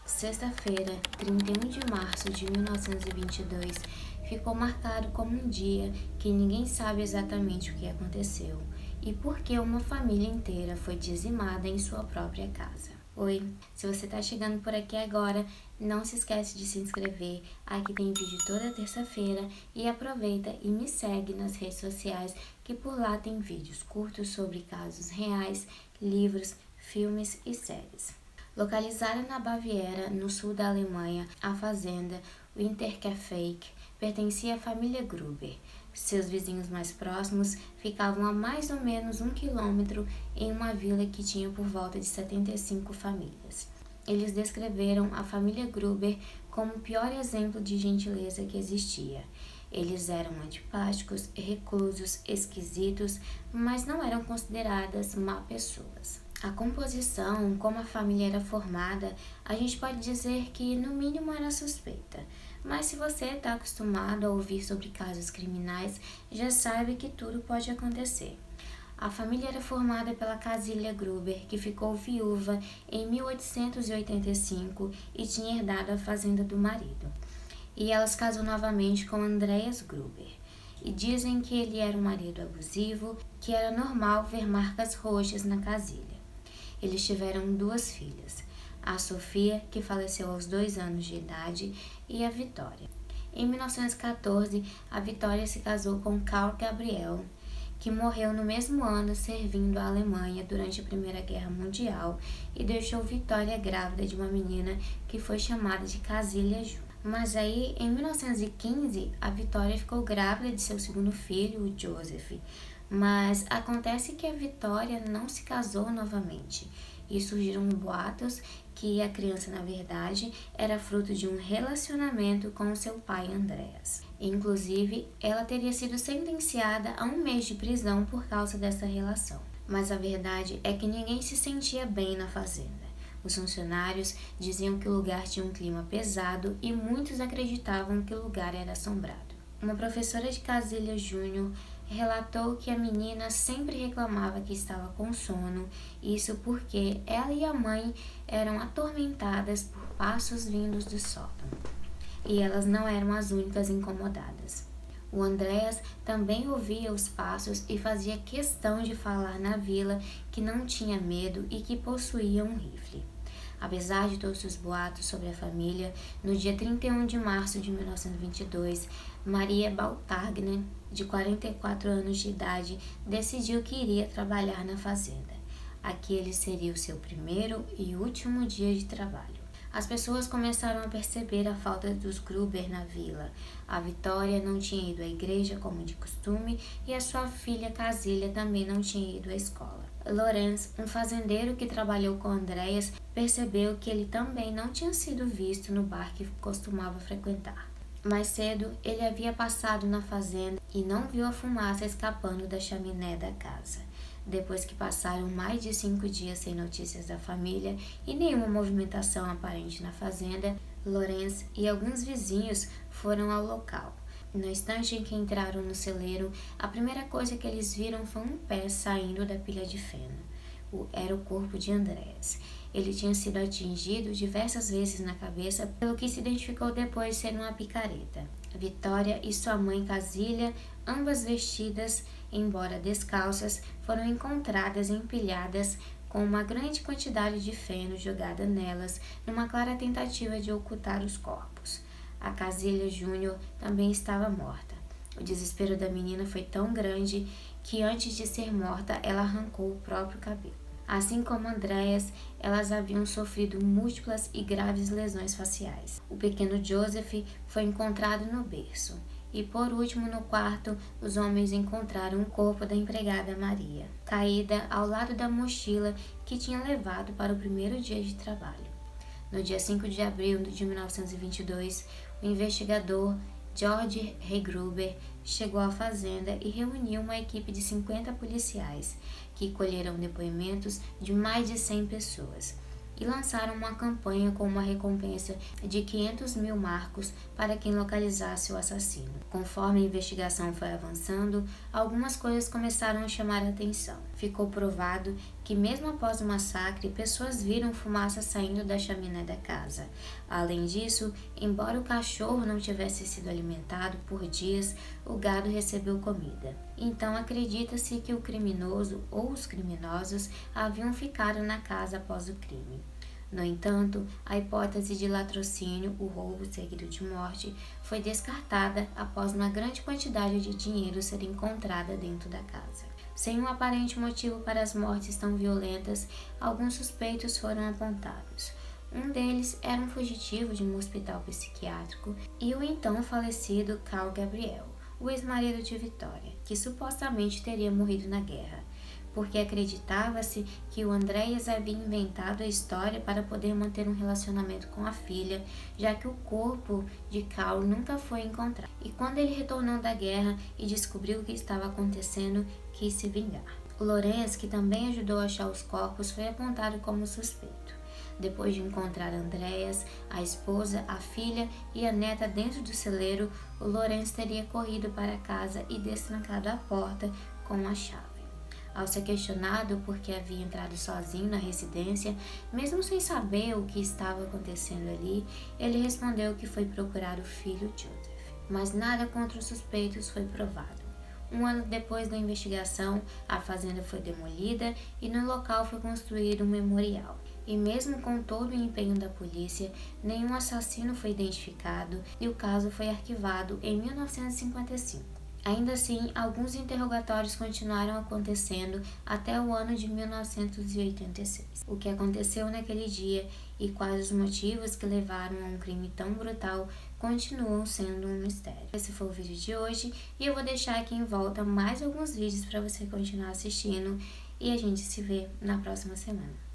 Sexta-feira, 31 de março de 1922, ficou marcado como um dia que ninguém sabe exatamente o que aconteceu e por que uma família inteira foi dizimada em sua própria casa. Oi, se você está chegando por aqui agora, não se esquece de se inscrever, aqui tem vídeo toda terça-feira e aproveita e me segue nas redes sociais que por lá tem vídeos curtos sobre casos reais, livros, filmes e séries. Localizada na Baviera, no sul da Alemanha, a fazenda Winterkaifeck pertencia à família Gruber. Seus vizinhos mais próximos ficavam a mais ou menos 1 quilômetro em uma vila que tinha por volta de 75 famílias. Eles descreveram a família Gruber como o pior exemplo de gentileza que existia. Eles eram antipáticos, reclusos, esquisitos, mas não eram consideradas má pessoas. A composição, como a família era formada, a gente pode dizer que no mínimo era suspeita. Mas se você está acostumado a ouvir sobre casos criminais, já sabe que tudo pode acontecer. A família era formada pela Casilha Gruber, que ficou viúva em 1885 e tinha herdado a fazenda do marido. E ela se casou novamente com Andreas Gruber. E dizem que ele era um marido abusivo, que era normal ver marcas roxas na casilha. Eles tiveram 2 filhas, a Sofia, que faleceu aos 2 anos de idade, e a Vitória. Em 1914, a Vitória se casou com Karl Gabriel, que morreu no mesmo ano servindo a Alemanha durante a Primeira Guerra Mundial e deixou Vitória grávida de uma menina que foi chamada de Casilha Júnior. Mas aí, em 1915, a Vitória ficou grávida de seu segundo filho, o Joseph. Mas acontece que a Vitória não se casou novamente e surgiram boatos que a criança, na verdade, era fruto de um relacionamento com seu pai Andreas. Inclusive, ela teria sido sentenciada a 1 mês de prisão por causa dessa relação. Mas a verdade é que ninguém se sentia bem na fazenda. Os funcionários diziam que o lugar tinha um clima pesado e muitos acreditavam que o lugar era assombrado. Uma professora de Casilha Júnior relatou que a menina sempre reclamava que estava com sono, isso porque ela e a mãe eram atormentadas por passos vindos do sótão. E elas não eram as únicas incomodadas. O Andreas também ouvia os passos e fazia questão de falar na vila que não tinha medo e que possuía um rifle. Apesar de todos os boatos sobre a família, no dia 31 de março de 1922, Maria Bautagner, de 44 anos de idade, decidiu que iria trabalhar na fazenda. Aquele seria o seu primeiro e último dia de trabalho. As pessoas começaram a perceber a falta dos Gruber na vila. A Vitória não tinha ido à igreja como de costume e a sua filha Casilha também não tinha ido à escola. Lorenz, um fazendeiro que trabalhou com Andreas, percebeu que ele também não tinha sido visto no bar que costumava frequentar. Mais cedo, ele havia passado na fazenda e não viu a fumaça escapando da chaminé da casa. Depois que passaram mais de 5 dias sem notícias da família e nenhuma movimentação aparente na fazenda, Lorenz e alguns vizinhos foram ao local. No instante em que entraram no celeiro, a primeira coisa que eles viram foi um pé saindo da pilha de feno. Era o corpo de Andreas. Ele tinha sido atingido diversas vezes na cabeça, pelo que se identificou depois ser uma picareta. Vitória e sua mãe Casilha, ambas vestidas, embora descalças, foram encontradas empilhadas com uma grande quantidade de feno jogada nelas, numa clara tentativa de ocultar os corpos. A Casilha Júnior também estava morta. O desespero da menina foi tão grande que antes de ser morta, ela arrancou o próprio cabelo. Assim como Andreas, elas haviam sofrido múltiplas e graves lesões faciais. O pequeno Joseph foi encontrado no berço. E por último, no quarto, os homens encontraram o corpo da empregada Maria, caída ao lado da mochila que tinha levado para o primeiro dia de trabalho. No dia 5 de abril de 1922, o investigador George Gruber chegou à fazenda e reuniu uma equipe de 50 policiais, que colheram depoimentos de mais de 100 pessoas. e lançaram uma campanha com uma recompensa de 500 mil marcos para quem localizasse o assassino. Conforme a investigação foi avançando, algumas coisas começaram a chamar a atenção. Ficou provado que mesmo após o massacre, pessoas viram fumaça saindo da chaminé da casa. Além disso, embora o cachorro não tivesse sido alimentado por dias, o gado recebeu comida. Então acredita-se que o criminoso ou os criminosos haviam ficado na casa após o crime. No entanto, a hipótese de latrocínio, o roubo seguido de morte, foi descartada após uma grande quantidade de dinheiro ser encontrada dentro da casa. Sem um aparente motivo para as mortes tão violentas, alguns suspeitos foram apontados. Um deles era um fugitivo de um hospital psiquiátrico e o então falecido Carl Gabriel, o ex-marido de Victoria, que supostamente teria morrido na guerra, porque acreditava-se que o Andreas havia inventado a história para poder manter um relacionamento com a filha, já que o corpo de Carl nunca foi encontrado. E quando ele retornou da guerra e descobriu o que estava acontecendo, quis se vingar. O Lorenz, que também ajudou a achar os corpos, foi apontado como suspeito. Depois de encontrar Andreas, a esposa, a filha e a neta dentro do celeiro, o Lorenz teria corrido para casa e destrancado a porta com a chave. Ao ser questionado por que havia entrado sozinho na residência, mesmo sem saber o que estava acontecendo ali, ele respondeu que foi procurar o filho Joseph. Mas nada contra os suspeitos foi provado. Um ano depois da investigação, a fazenda foi demolida e no local foi construído um memorial. E mesmo com todo o empenho da polícia, nenhum assassino foi identificado e o caso foi arquivado em 1955. Ainda assim, alguns interrogatórios continuaram acontecendo até o ano de 1986. O que aconteceu naquele dia e quais os motivos que levaram a um crime tão brutal continuam sendo um mistério. Esse foi o vídeo de hoje e eu vou deixar aqui em volta mais alguns vídeos para você continuar assistindo e a gente se vê na próxima semana.